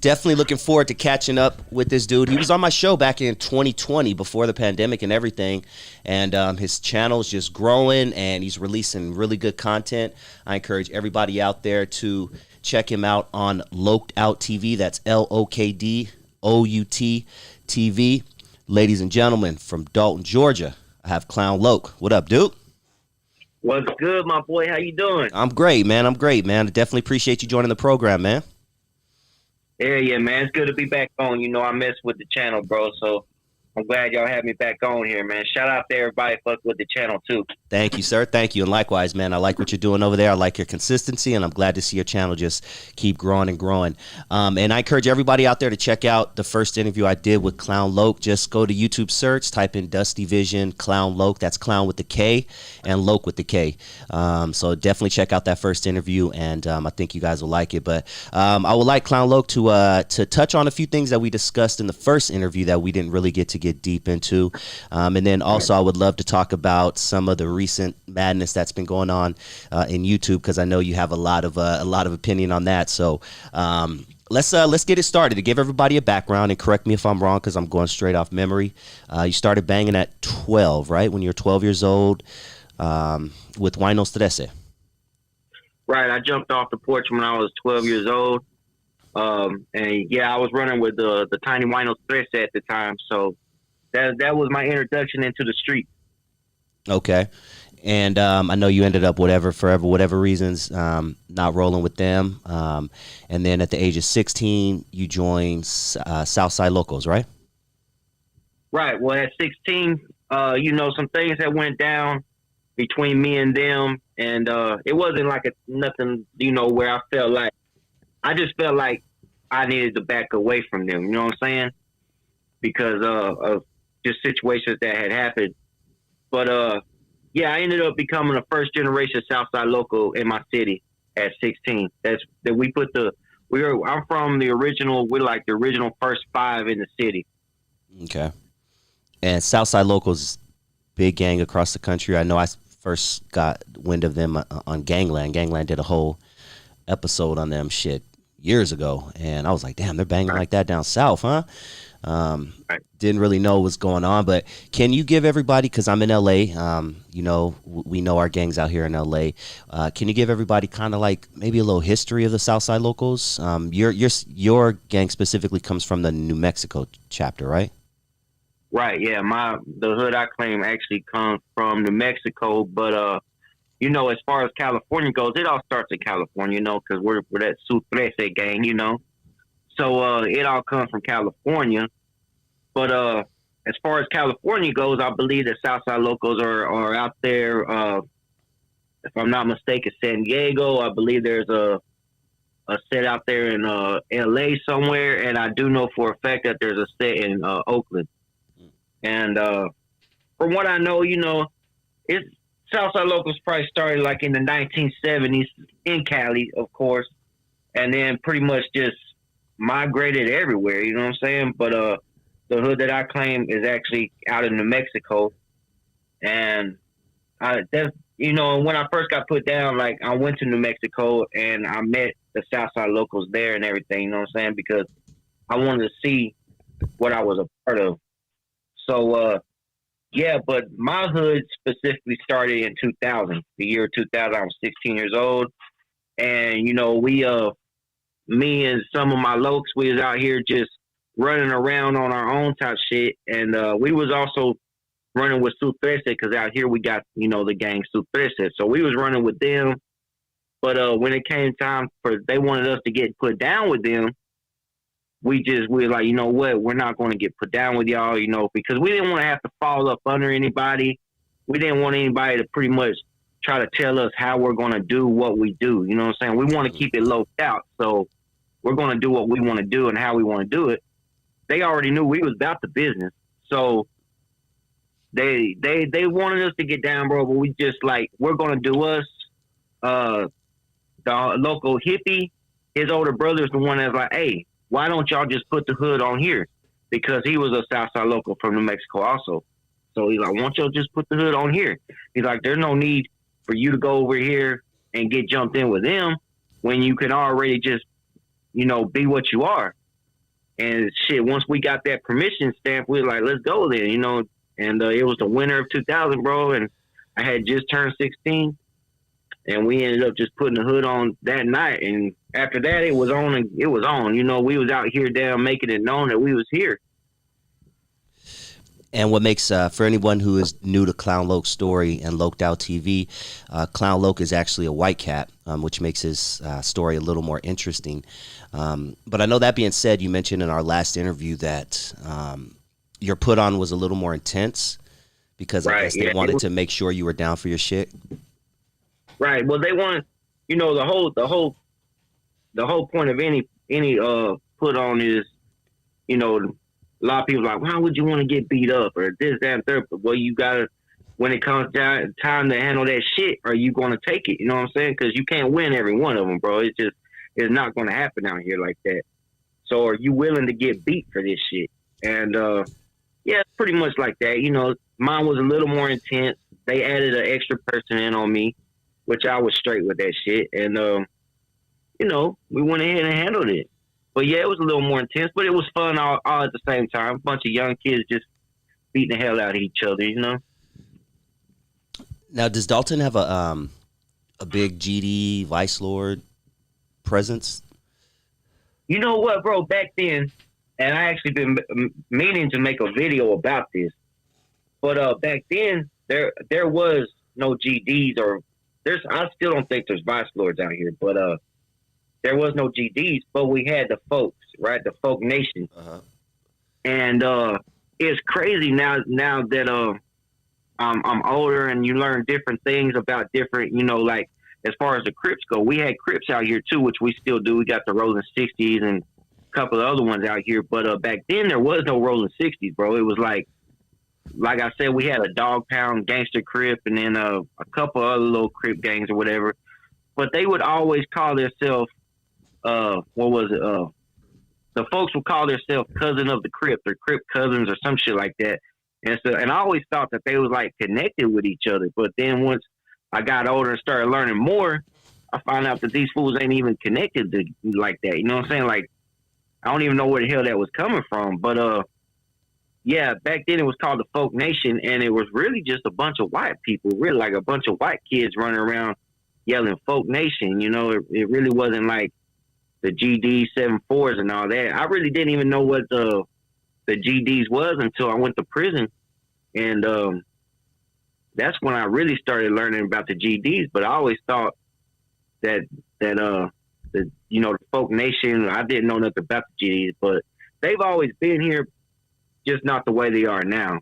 definitely looking forward to catching up with this dude. He was on my show back in 2020 before the pandemic and everything, and his channel is just growing, and he's releasing really good content. I encourage everybody out there to check him out on LOK'D TV. That's LOK'D TV. Ladies and gentlemen, from Dalton, Georgia, I have KLOWN LOK. What up, dude? What's good, my boy? How you doing? I'm great, man. I definitely appreciate you joining the program, man. Yeah, man. It's good to be back on. You know, I mess with the channel, bro. So I'm glad y'all have me back on here, man. Shout out to everybody fuck with the channel, too. Thank you, sir. Thank you. And likewise, man, I like what you're doing over there. I like your consistency, and I'm glad to see your channel just keep growing and growing. And I encourage everybody out there to check out the first interview I did with KLOWN LOK. Just go to YouTube search, type in DustyVision, KLOWN LOK. That's Clown with the K and Lok with the K. So definitely check out that first interview, and I think you guys will like it. But I would like KLOWN LOK to touch on a few things that we discussed in the first interview that we didn't really get deep into. And then also I would love to talk about some of the recent madness that's been going on in YouTube, because I know you have a lot of opinion on that. So let's get it started. To give everybody a background, and correct me if I'm wrong because I'm going straight off memory. You started banging at 12, right? When you were 12 years old with WHlTE. Right. I jumped off the porch when I was 12 years old. And yeah, I was running with the tiny WHlTE at the time. So that was my introduction into the street. Okay. And I know you ended up for whatever reasons not rolling with them. And then at the age of 16, you joined Southside Locals, right? Right. Well, at 16, you know, some things that went down between me and them, and it wasn't like nothing, you know, where I just felt like I needed to back away from them. You know what I'm saying? Because of just situations that had happened. But yeah, I ended up becoming a first generation Southside local in my city at 16. I'm from the original. We're like the original first 5 in the city. Okay. And Southside Locals, big gang across the country. I know I first got wind of them on Gangland. Gangland did a whole episode on them years ago, and I was like, damn, they're banging like that down south, huh? Didn't really know what's going on, but can you give everybody, because I'm in LA, you know, we know our gangs out here in LA, can you give everybody kind of like maybe a little history of the Southside Locals? Your gang specifically comes from the New Mexico chapter, right? Right, yeah. The hood I claim actually comes from New Mexico, but you know, as far as California goes, it all starts in California, you know, because we're that SUR GNG gang, you know. So it all comes from California. But as far as California goes, I believe the Southside Locals are out there. If I'm not mistaken, San Diego. I believe there's a set out there in LA somewhere, and I do know for a fact that there's a set in Oakland. And from what I know, you know, it's Southside Locals probably started like in the 1970s in Cali, of course, and then pretty much just migrated everywhere, you know what I'm saying? But the hood that I claim is actually out in New Mexico. And you know, when I first got put down, like I went to New Mexico and I met the Southside Locals there and everything, you know what I'm saying? Because I wanted to see what I was a part of. So yeah, but my hood specifically started in 2000, the year 2000. I was 16 years old. And, you know, me and some of my lokes, we was out here just running around on our own type shit. And we was also running with SUR GNG, because out here we got, you know, the gang SUR GNG. So we was running with them. But when it came time they wanted us to get put down with them, we were like, you know what, we're not going to get put down with y'all, you know, because we didn't want to have to fall up under anybody. We didn't want anybody to pretty much try to tell us how we're going to do what we do. You know what I'm saying? We want to keep it locked out. So we're going to do what we want to do and how we want to do it. They already knew we was about the business. So they wanted us to get down, bro, but we just like, we're going to do us. The local hippie, his older brother is the one that's like, hey, why don't y'all just put the hood on here? Because he was a Southside local from New Mexico also. So he's like, why don't y'all just put the hood on here? He's like, there's no need for you to go over here and get jumped in with them when you can already just, you know, be what you are. And shit, once we got that permission stamp, we were like, let's go then, you know. And it was the winter of 2000, bro. And I had just turned 16. And we ended up just putting the hood on that night. And after that, it was on. And it was on. You know, we was out here down making it known that we was here. And what makes, for anyone who is new to KLOWN LOK's story and LOK'D TV, KLOWN LOK is actually a white cat, which makes his story a little more interesting. But I know that being said, you mentioned in our last interview that your put on was a little more intense because I guess they wanted to make sure you were down for your shit. Right. Well, they want, you know, the whole point of any put on is, you know, a lot of people are like, why would you want to get beat up or this, that, and third? Well, you gotta, when it comes down time to handle that shit, are you going to take it? You know what I'm saying? Because you can't win every one of them, bro. It's not going to happen out here like that. So are you willing to get beat for this shit? And yeah, it's pretty much like that. You know, mine was a little more intense. They added an extra person in on me, which I was straight with that shit. And, you know, we went ahead and handled it. But yeah, it was a little more intense, but it was fun all at the same time. A bunch of young kids just beating the hell out of each other, you know? Now, does Dalton have a big GD Vice Lord presence? You know what, bro? Back then, and I actually been meaning to make a video about this, but back then there was no GDs I still don't think there's Vice Lords out here, but there was no GDs, but we had the folks, right? The folk nation. Uh-huh. And it's crazy now that I'm older and you learn different things about different, you know, like as far as the Crips go, we had Crips out here too, which we still do. We got the Rolling 60s and a couple of other ones out here. But back then there was no Rolling 60s, bro. It was like I said, we had a Dog Pound Gangster Crip and then a couple other little Crip gangs or whatever. But they would always call themselves, what was it? The folks would call themselves cousin of the Crip or Crip cousins or some shit like that. And so, and I always thought that they was like connected with each other. But then once I got older and started learning more, I found out that these fools ain't even connected to like that. You know what I'm saying? Like, I don't even know where the hell that was coming from. But, yeah, back then it was called the Folk Nation, and it was really just a bunch of white people, really like a bunch of white kids running around yelling Folk Nation. You know, it really wasn't like the GD 7-4s and all that. I really didn't even know what the GDs was until I went to prison. And that's when I really started learning about the GDs. But I always thought that you know, the Folk Nation, I didn't know nothing about the GDs, but they've always been here, just not the way they are now.